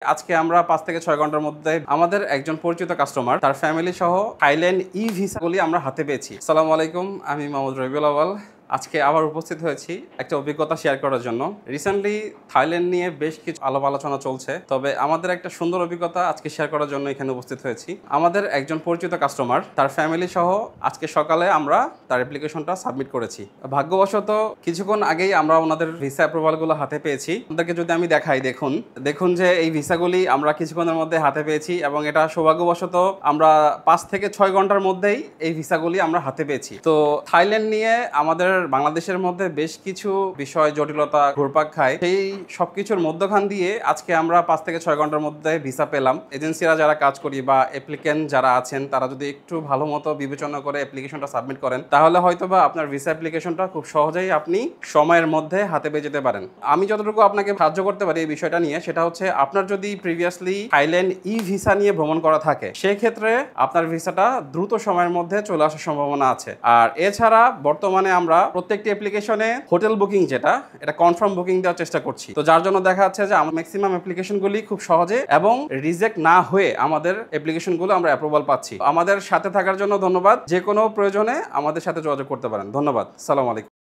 আজকে আমরা 5 থেকে 6 ঘন্টার মধ্যে আমাদের একজন পরিচিত কাস্টমার তার ফ্যামিলি সহ থাইল্যান্ড ভিসাগুলি আমরা হাতে পেয়েছি। আসসালামু আলাইকুম, আমি মোহাম্মদ রবিউল আউয়াল। আজকে আবার উপস্থিত হয়েছি একটা অভিজ্ঞতা শেয়ার করার জন্য। রিসেন্টলি থাইল্যান্ড নিয়ে বেশ কিছু আলাপ আলোচনা চলছে, তবে আমাদের একটা সুন্দর অভিজ্ঞতা আজকে শেয়ার করার জন্য এখানে উপস্থিত হয়েছি। আমাদের একজন পরিচিত কাস্টমার তার ফ্যামিলি সহ আজকে সকালে আমরা তার অ্যাপ্লিকেশনটা সাবমিট করেছি। ভাগ্যবশত কিছুক্ষণ আগেই আমরা ওনাদের ভিসা অ্যাপ্রুভালগুলো হাতে পেয়েছি। আপনাদেরকে যদি আমি দেখাই, দেখুন যে এই ভিসাগুলি আমরা কিছুক্ষণের মধ্যে হাতে পেয়েছি এবং এটা সৌভাগ্যবশত আমরা 5 থেকে 6 ঘন্টার মধ্যেই এই ভিসাগুলি আমরা হাতে পেয়েছি। তো থাইল্যান্ড নিয়ে আমাদের বাংলাদেশের মধ্যে বেশ কিছু বিষয় জটিলতা ঘুরপাক খায়, সেই সবকিছুর মধ্যখান দিয়ে আজকে আমরা 5 থেকে 6 ঘন্টার মধ্যে ভিসা পেলাম। এজেন্সিরা যারা কাজ করি বা অ্যাপ্লিকেন্ট যারা আছেন তারা যদি একটু ভালো মতো বিবেচনা করে অ্যাপ্লিকেশনটা সাবমিট করেন, তাহলে হয়তোবা আপনার ভিসা অ্যাপ্লিকেশনটা খুব সহজেই আপনি সময়ের মধ্যে হাতে পেয়ে যেতে পারেন। আমি যতটুকু আপনাকে সাহায্য করতে পারি এই বিষয়টা নিয়ে, সেটা হচ্ছে আপনার যদি প্রিভিয়াসলি থাইল্যান্ড ভিসা নিয়ে ভ্রমণ করা থাকে, সেক্ষেত্রে আপনার ভিসাটা দ্রুত সময়ের মধ্যে চলে আসার সম্ভাবনা আছে। আর এছাড়া বর্তমানে আমরা প্রত্যেকটি অ্যাপ্লিকেশনে হোটেল বুকিং এটা কনফার্ম বুকিং দেওয়ার চেষ্টা করছি। তো যার জন্য দেখা যাচ্ছে যে আমরা ম্যাক্সিমাম অ্যাপ্লিকেশনগুলি খুব সহজে এবং রিজেক্ট না হয়ে আমাদের অ্যাপ্লিকেশনগুলো আমরা অ্যাপ্রুভাল পাচ্ছি। আমাদের সাথে থাকার জন্য ধন্যবাদ। যে কোনো প্রয়োজনে আমাদের সাথে যোগাযোগ করতে পারেন। ধন্যবাদ। আসসালামু আলাইকুম।